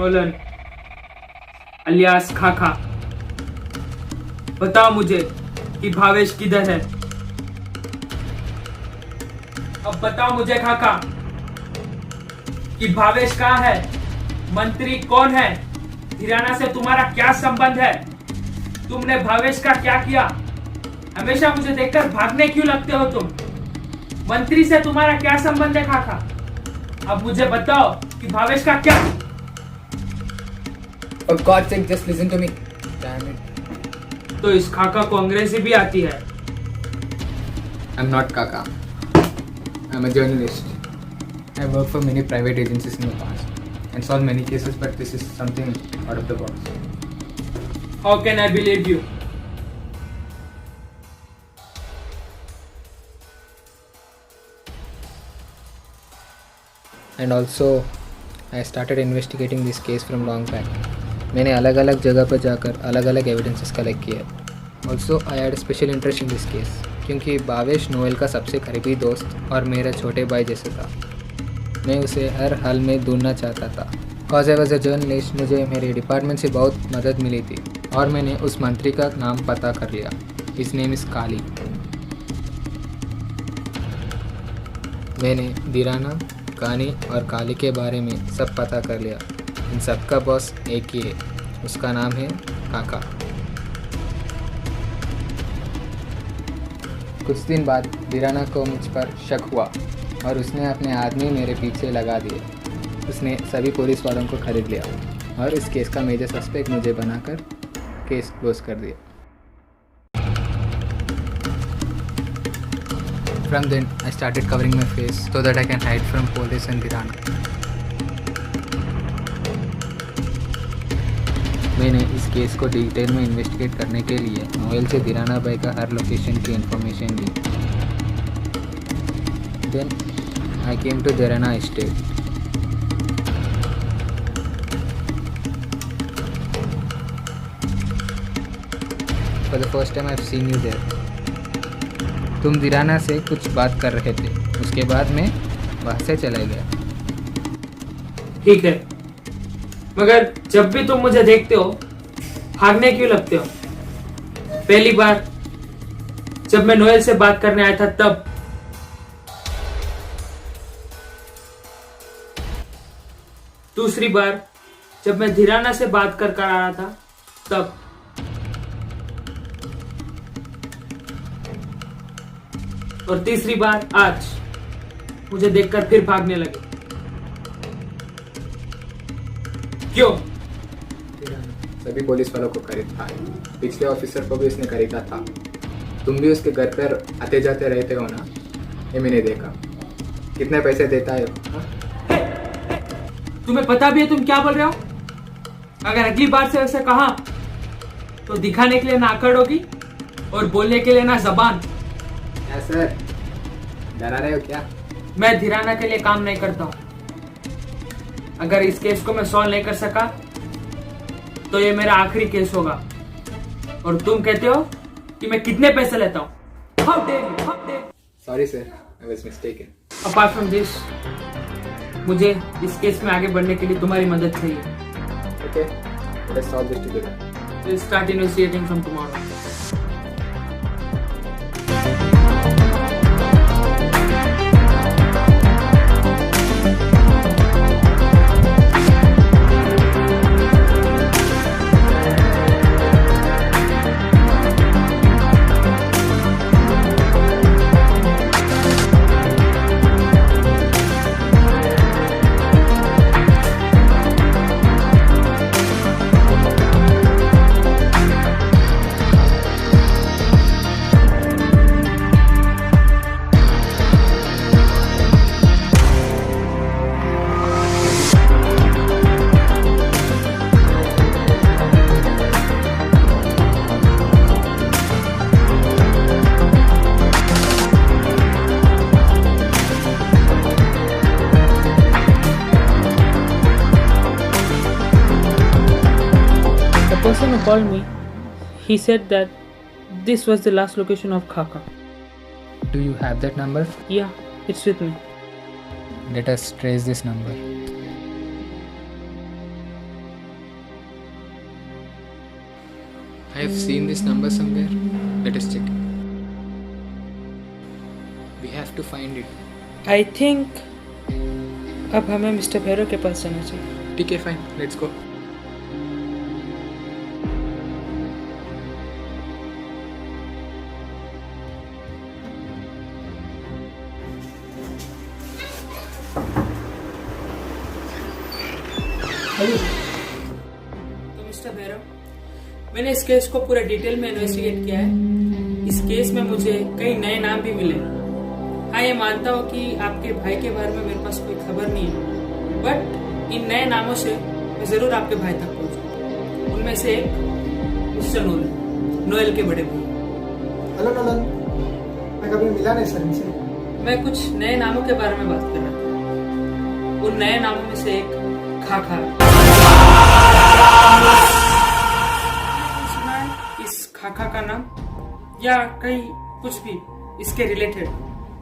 Nolan alias खाका, बताओ मुझे कि भावेश किधर है। अब बताओ मुझे खाका कि भावेश कहाँ है, मंत्री कौन है, धीराना से तुम्हारा क्या संबंध है, तुमने भावेश का क्या किया, हमेशा मुझे देखकर भागने क्यों लगते हो तुम, मंत्री से तुम्हारा क्या संबंध है खाका। अब मुझे बताओ कि भावेश का क्या। For God's sake, just listen to me. Damn it. तो इस खाका को अंग्रेजी भी आती है। I'm not Kaka. I'm a journalist. I worked for many private agencies in the past and solved many cases, but this is something out of the box. How can I believe you? And also, I started investigating this case from long back. मैंने अलग अलग जगह पर जाकर अलग अलग evidences collect किए। Also I had special interest in this case क्योंकि भावेश नोएल का सबसे करीबी दोस्त और मेरा छोटे भाई जैसे था। मैं उसे हर हाल में ढूंढना चाहता था। Cause I was a journalist, मुझे मेरे डिपार्टमेंट से बहुत मदद मिली थी और मैंने उस मंत्री का नाम पता कर लिया। हिज नेम इज़ काली। मैंने धीराना, कानी और काली के बारे में सब पता कर लिया। इन सब का बॉस एक ही है, उसका नाम है काका। कुछ दिन बाद धीराना को मुझ पर शक हुआ और उसने अपने आदमी मेरे पीछे लगा दिए। उसने सभी पुलिस वालों को खरीद लिया और इस केस का मेजर सस्पेक्ट मुझे बनाकर केस क्लोज कर दिया। From then, I started covering my face so that I can hide from police and Dhirana. मैंने इस केस को डिटेल में इन्वेस्टिगेट करने के लिए नोएल से धीराना भाई का हर लोकेशन की इंफॉर्मेशन ली। Then I came to Dhirana estate. For the first time I have seen you there. तुम धीराना से कुछ बात कर रहे थे, उसके बाद मैं वहाँ से चला गया। ठीक है, मगर जब भी तुम मुझे देखते हो भागने क्यों लगते हो। पहली बार जब मैं नोएल से बात करने आया था तब, दूसरी बार जब मैं धीराना से बात कर आ रहा था तब, और तीसरी बार आज मुझे देखकर फिर भागने लगे। क्यों? सभी पुलिस वालों को खरीदता है, पिछले ऑफिसर को भी उसने खरीदा था। तुम भी उसके घर पर आते जाते रहते हो ना, ये मैंने देखा। कितने पैसे देता है वो? तुम्हें पता भी है तुम क्या बोल रहे हो? अगर अगली बार से वैसे कहा तो दिखाने के लिए ना आकड़ होगी और बोलने के लिए ना जबान। क्या सर, डरा रहे हो क्या? मैं धीराना के लिए काम नहीं करता हूँ। अगर इस केस को मैं सॉल्व नहीं कर सका तो ये मेरा आखिरी केस होगा। और तुम कहते हो कि मैं कितने पैसे लेता हूँ? How dare you? How dare you? Sorry sir, I was mistaken. Apart from this, मुझे इस केस में आगे बढ़ने के लिए तुम्हारी मदद चाहिए। Okay, let's solve this together. We'll start investigating from tomorrow. person who called me, he said that this was the last location of Khaka. Do you have that number? Yeah, it's with me. Let us trace this number. I have seen this number somewhere. Let us check. We have to find it. I think अब हमें mister Bhairav के पास जाना चाहिए. ठीक है, fine, let's go. तो mister Bhairav, मैंने इस केस को पूरा डिटेल में इन्वेस्टिगेट किया है. इस केस में मुझे कई नए नाम भी मिले. हाँ, ये मानता हूँ कि आपके भाई के बारे में मेरे पास कोई खबर नहीं है, बट इन नए नामों से मैं जरूर आपके भाई तक पहुंचूंगा. उनमें से एक मिस्टर नोएल के बड़े भाई. हेलो नोलन, मैं कभी मिला नहीं सर इनसे. मैं कुछ नए नामों के बारे में बात कर रहा था. उन नए नामों में से एक खाखा. सुना है इस खाखा का नाम, या कहीं कुछ भी इसके रिलेटेड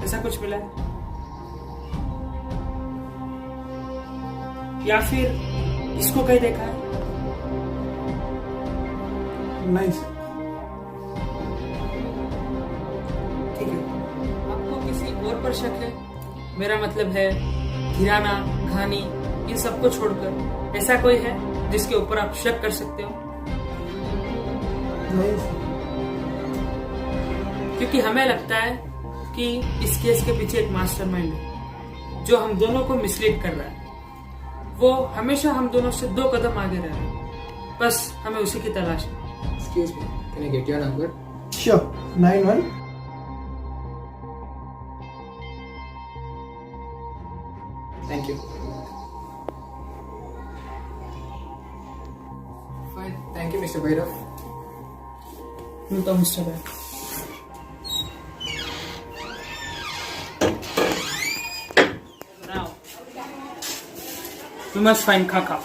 ऐसा कुछ मिला है, या फिर इसको कहीं देखा है? नहीं सर. ठीक है, आपको किसी और पर शक है? मेरा मतलब है घिराना, घानी, इन सबको छोड़कर ऐसा कोई है जिसके ऊपर आप शक कर सकते हो? नहीं सर. क्योंकि हमें लगता है कि इस केस के पीछे एक मास्टरमाइंड है जो हम दोनों को मिसलीड कर रहा है. वो हमेशा हम दोनों से 2 कदम आगे रह रहा है. बस हमें उसी की तलाश है. Excuse me, can I get your number? Sure. 91. Thank you. Fine, thank you, Mr. Bhairav. मिलता हूँ मिस्टर भाई. Now, we must find Kaka.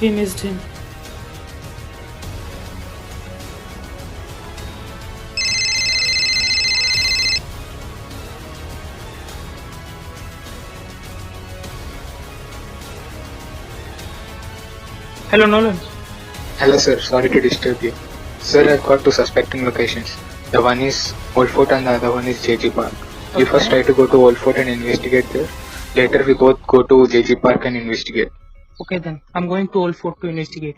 We missed him. Hello, Nolan. Hello sir, sorry to disturb you. Sir, I've got 2 suspecting locations. The one is Old Fort and the other one is JG Park. We first try to go to Old Fort and investigate there. Later we both go to JG Park and investigate. Okay then, I'm going to Old Fort to investigate.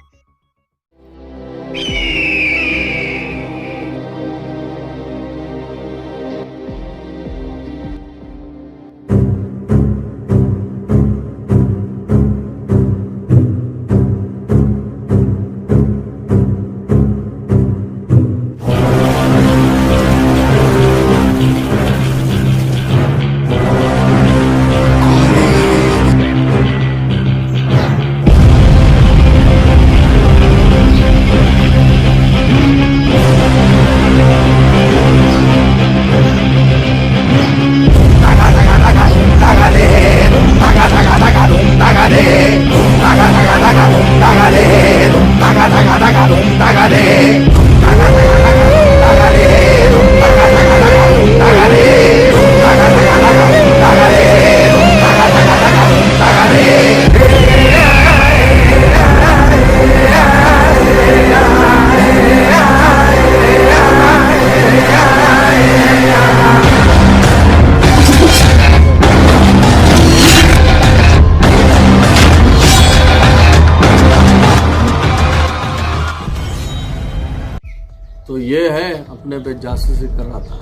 ये है अपने पे जासूसी कर रहा था।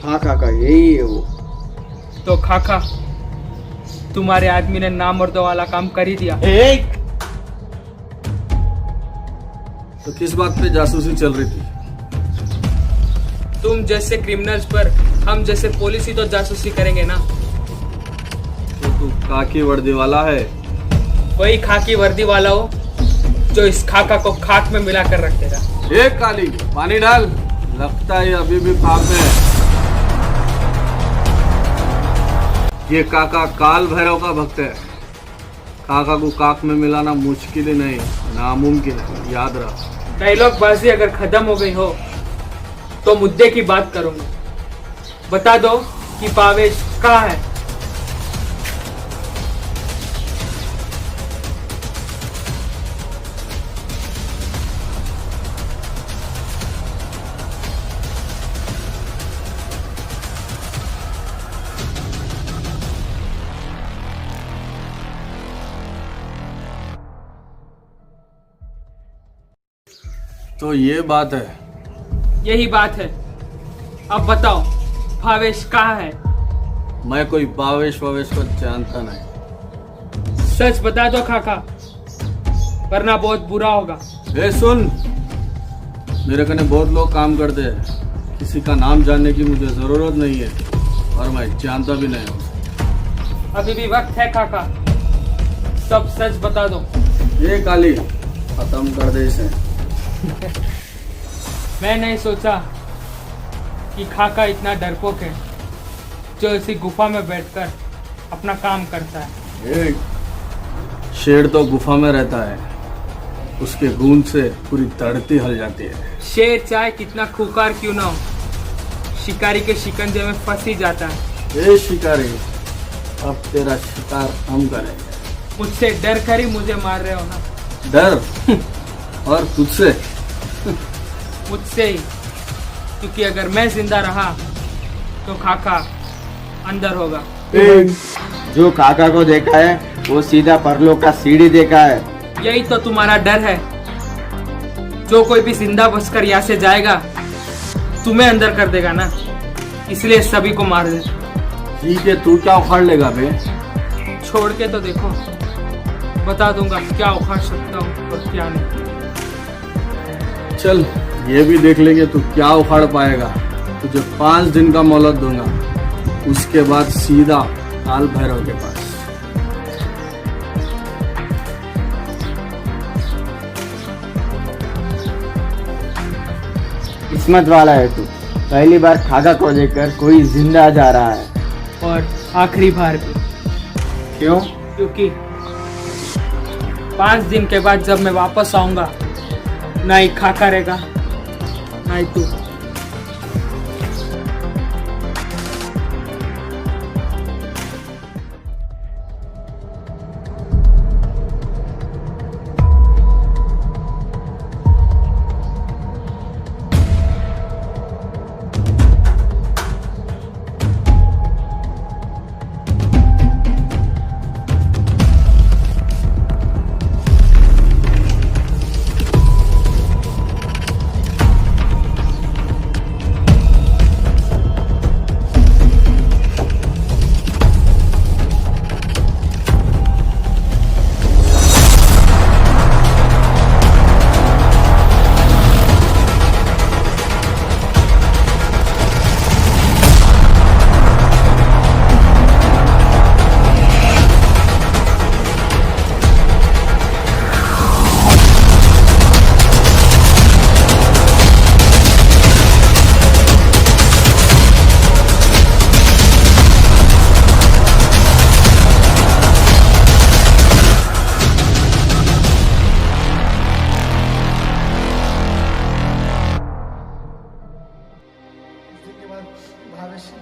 हाँ काका यही है वो। तो खाका तुम्हारे आदमी ने नामर्दों वाला काम कर ही दिया। तो किस बात पे जासूसी चल रही थी? तुम जैसे क्रिमिनल्स पर हम जैसे पुलिस ही तो जासूसी करेंगे ना। तो तू काकी वर्दी वाला है? वही खाकी वर्दी वाला हो जो इस खाका को खाक में मिला कर रख देगा। एक काली पानी डाल, लगता है अभी भी पाप में है। ये काका काल भैरव का भक्त है। काका को काक में मिलाना मुश्किल ही नहीं, नामुमकिन है, याद रख। डायलॉग बाजी अगर खत्म हो गई हो तो मुद्दे की बात करूंगा। बता दो कि पावेश कहाँ है। तो ये बात है। यही बात है। अब बताओ भावेश कहाँ है। मैं कोई पावेश वावेश को जानता नहीं। सच बता दो खाका, वरना बहुत बुरा होगा। ए सुन, मेरे कने बहुत लोग काम करते हैं, किसी का नाम जानने की मुझे जरूरत नहीं है और मैं जानता भी नहीं हूँ। अभी भी वक्त है खाका, सब सच बता दो। ये काली खत्म कर दे इसे। मैं नहीं सोचा कि खाका इतना डरपोक है जो इसी गुफा में बैठकर अपना काम करता है। एक शेर तो गुफा में रहता है, उसके गूंज से पूरी धरती हिल जाती है। शेर चाहे कितना खूंखार क्यों ना हो, शिकारी के शिकंजे में फंस ही जाता है। ए शिकारी, अब तेरा शिकार हम करेंगे। मुझसे डर कर ही मुझे मार रहे हो ना। डर? और तुझसे? मुझसे ही, क्योंकि अगर मैं जिंदा रहा तो खाका अंदर होगा। जो काका को देखा है वो सीधा परलोक का सीढ़ी देखा है। यही तो तुम्हारा डर है। जो कोई भी जिंदा बचकर यहाँ से जाएगा तुम्हें अंदर कर देगा ना, इसलिए सभी को मार दे। ठीक है, तू क्या उखाड़ लेगा बे? छोड़ के तो देखो, बता दूंगा क्या उखाड़ सकता हूँ और क्या नहीं। चल ये भी देख लेंगे तू क्या उखाड़ पाएगा। तुझे 5 दिन का मोहलत दूंगा, उसके बाद सीधा काल भैरव के पास। किस्मत वाला है तू, पहली बार खाका को देखकर कोई जिंदा जा रहा है। और आखिरी बार भी। क्यों? क्योंकि 5 दिन के बाद जब मैं वापस आऊंगा, ना ही खाका रहेगा ना ही तू।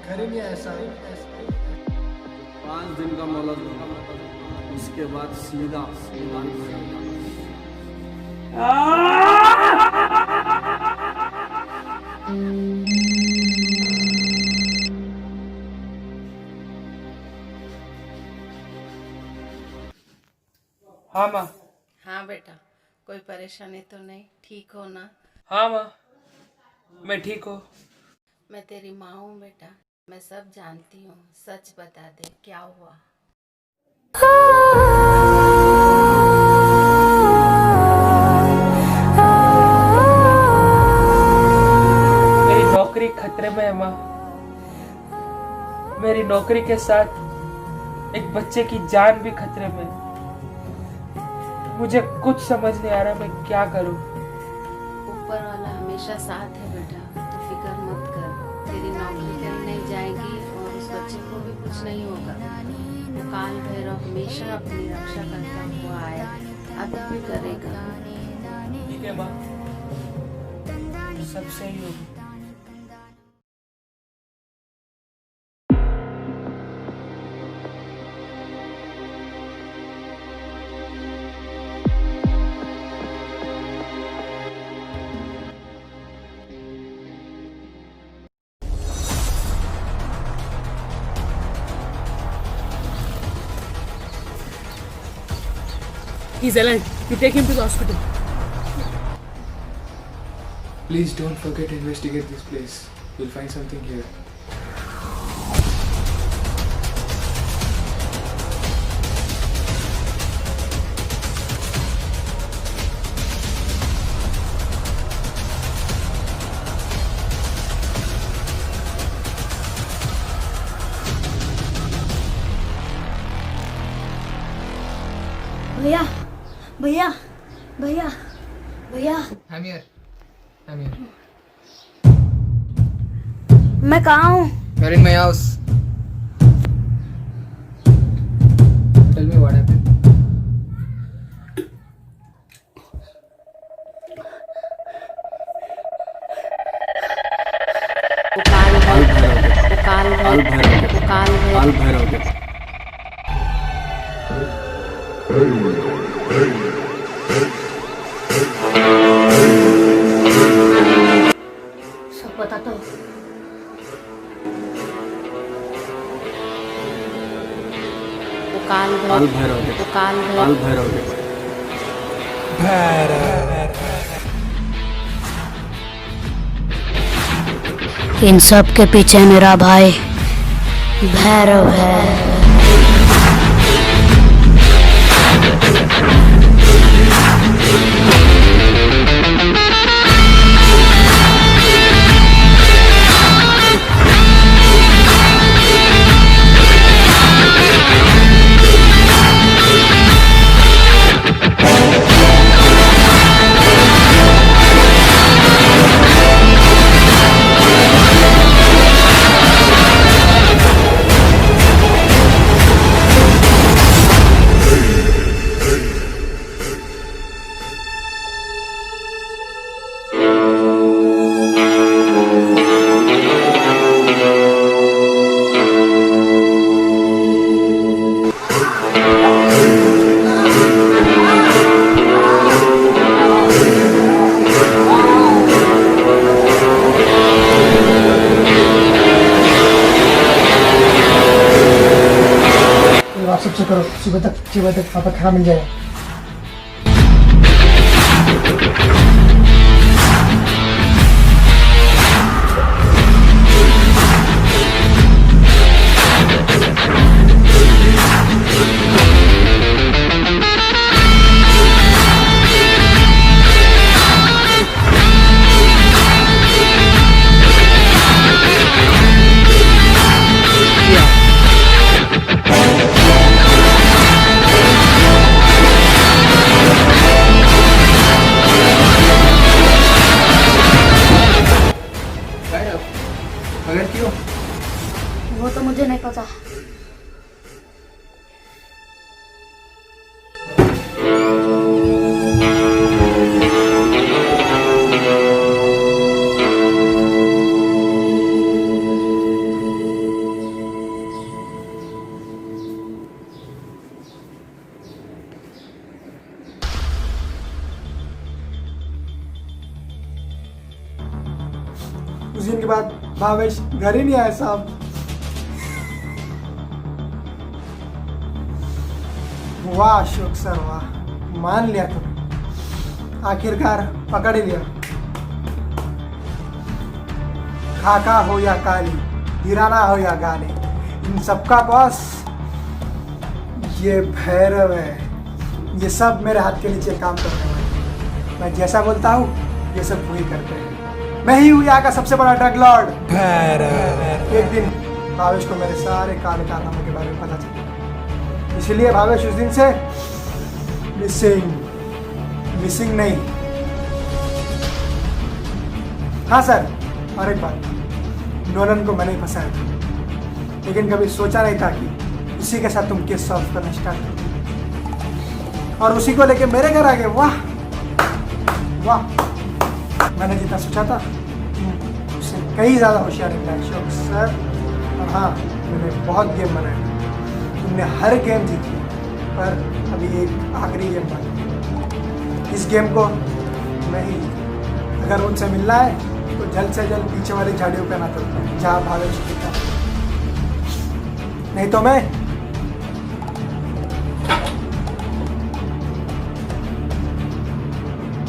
घर ही नहीं ऐसा 5 दिन का मोहलत दूंगा, उसके बाद सीधा काल भैरव के पास। हाँ माँ। हाँ बेटा, कोई परेशानी तो नहीं, ठीक हो ना? हाँ माँ, मैं ठीक हूँ। मैं तेरी माँ हूँ बेटा, मैं सब जानती हूँ। सच बता दे क्या हुआ। मेरी नौकरी खतरे में है माँ। मेरी नौकरी के साथ एक बच्चे की जान भी खतरे में है। मुझे कुछ समझ नहीं आ रहा मैं क्या करूँ। ऊपर वाला हमेशा साथ है बेटा, तू फिक्र मत कर। तेरी नौकरी कहीं नहीं जाएगी और उस बच्चे को भी कुछ नहीं होगा। वो काल भैरव हमेशा अपनी रक्षा करता हुआ आया, अभी भी करेगा। ठीक है माँ, सब सही होगा। He's alive. You take him to the hospital. Please don't forget to investigate this place. You'll find something here. भैया भैया भैया भैया I'm here. I'm here. मैं कहाँ हूँ? You're in my house. Tell me what happened. वो काल भैरव, वो काल काल भैरव, भैरव के वो काल काल भैरव। भैरव के सब पता तो वो काल काल भैरव, भैरव के वो काल काल भैरव। भैरव के इन सब के पीछे मेरा भाई भैरव है। व्हाट्सएप से करो, सुबह तक पापा खाना मिल जाएगा। मगर क्यों? वो तो मुझे नहीं पता। उस दिन के बाद भावेश घर ही नहीं आया साहब। वाह अशोक सर वाह, मान लिया तुमने, आखिरकार पकड़ ही लिया। खाका हो या काली, हिराना हो या गाली, इन सबका बॉस ये भैरव है। ये सब मेरे हाथ के नीचे काम करने वाले हैं। मैं जैसा बोलता हूँ ये सब वही करते हैं। मैं ही हूँ यहाँ का सबसे बड़ा ड्रग लॉर्ड भैरव। एक दिन भावेश को मेरे सारे काले कारनामों के बारे में पता चला, इसलिए भावेश उस दिन से मिसिंग नहीं। हाँ सर, और एक बात, नोलन को मैंने ही फंसाया था, लेकिन कभी सोचा नहीं था कि उसी के साथ तुम केस सॉल्व करना स्टार्ट कर, और उसी को लेके मेरे घर आ गए। वाह वाह, मैंने जितना सोचा था उससे कहीं ज़्यादा होशियार निकला अशोक सर। और हाँ, मैंने बहुत गेम बनाए, तुमने हर गेम जीती, पर अभी एक आखिरी गेम बाकी। इस गेम को मैं ही, अगर उनसे मिलना है तो जल्द से जल्द पीछे वाली झाड़ियों पे ना चलता जहाँ भावेश दिखता, नहीं तो मैं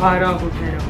आ रहा हूँ ठहरो।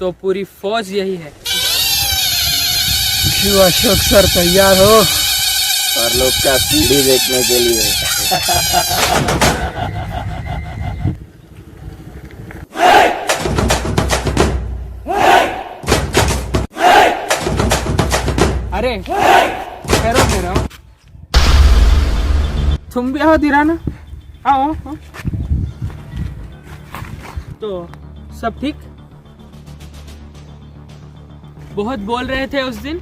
तो पूरी फौज यही है। क्यों अशोक सर, तैयार हो? और लोग का सीढ़ी देखने के लिए। अरे ठहरो, तुम भी आओ धीराना, आओ। तो सब ठीक? बहुत बोल रहे थे उस दिन,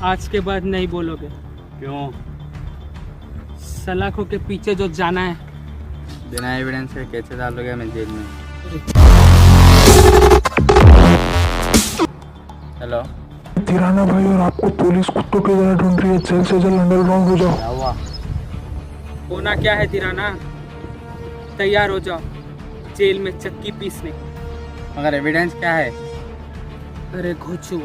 आज के बाद नहीं बोलोगे। क्यों? सलाखों के पीछे जो जाना है। बिना एविडेंस के कैसे डालोगे मैं जेल में? हेलो तिराना भाई, और आपको पुलिस कुत्तों की तरह ढूंढ रही है। जल्द से जल्द अंडरग्राउंड हो जाओ। क्या हुआ? होना क्या है तिराना, तैयार हो जाओ जेल में चक्की पीसने। मगर एविडेंस क्या है? अरे घोचू,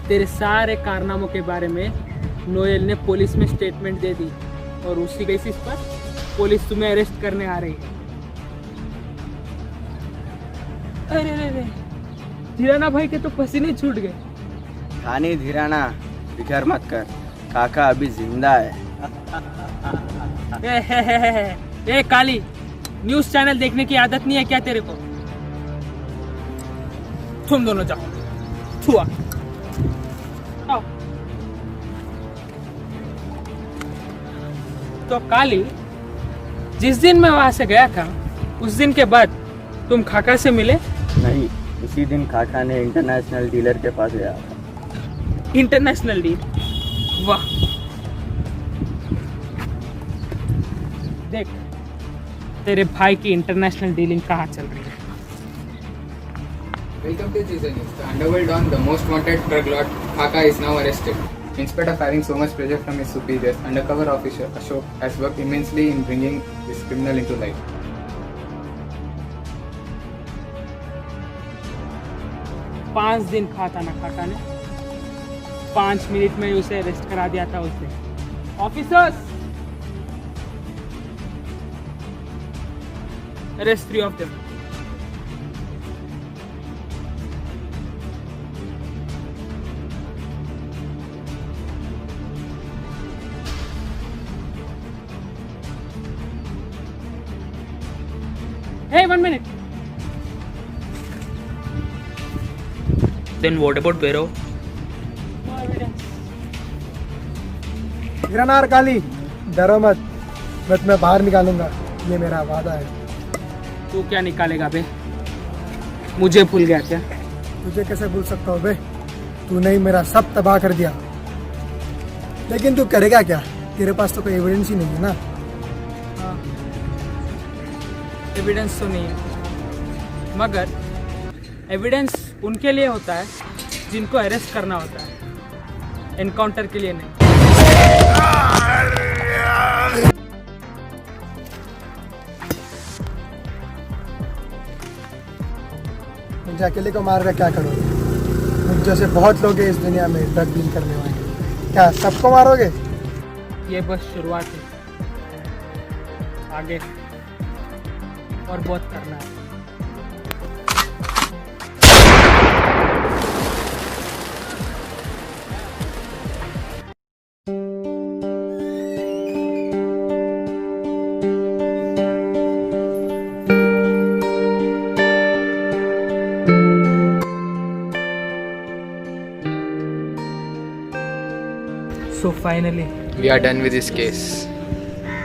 तेरे सारे कारनामों के बारे में नोएल ने पुलिस में स्टेटमेंट दे दी, और उसी बेसिस पर पुलिस तुम्हें अरेस्ट करने आ रही है। अरे धीराना भाई के तो पसीने छूट गए। खानी धीराना, फिकर मत कर, काका अभी जिंदा है। ए काली, न्यूज़ चैनल देखने की आदत नहीं है क्या तेरे को? तुम दोनों जाओ, छुआ आओ। तो काली, जिस दिन मैं वहां से गया था उस दिन के बाद तुम खाका से मिले? नहीं, उसी दिन काका ने इंटरनेशनल डीलर के पास गया था। International deal? वाह। देख, तेरे भाई की इंटरनेशनल डीलिंग कहाँ चल रही है। Welcome to Teaser News. The underworld on the most wanted drug lord Khaka is now arrested. In spite of having so much pressure from his superiors, undercover officer Ashok has worked immensely in bringing this criminal into light. पाँच दिन खाता ना खाका ने, 5 minute में उसे arrest करा दिया था उसने। Officers, arrest 3 of them. Hey, 1 minute. Then what about Vero? No evidence. Girnar Kali, डरो मत, मैं तुम्हें बाहर निकालूंगा, ये मेरा वादा है। तू क्या निकालेगा बे? मुझे भूल गया क्या? तुझे कैसे भूल सकता हूँ बे? तूने ही मेरा सब तबाह कर दिया। लेकिन तू करेगा क्या? तेरे पास तो कोई एविडेंस ही नहीं है ना। एविडेंस तो नहीं है, मगर एविडेंस उनके लिए होता है जिनको अरेस्ट करना होता है, एनकाउंटर के लिए नहीं। मुझे अकेले को मार कर क्या करोगे? मुझ जैसे बहुत लोग हैं इस दुनिया में ड्रग डील करने वाले। क्या सबको मारोगे? ये बस शुरुआत है, आगे और बहुत करना है। So finally, We are done with this case.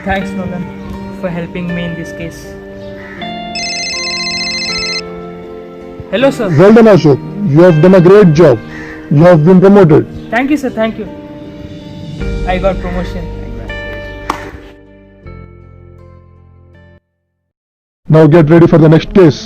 thanks Nolan for helping me in this case. Hello sir. Well done, Ashok. You have done a great job. You have been promoted. Thank you sir, thank you. I got promotion. Now get ready for the next case.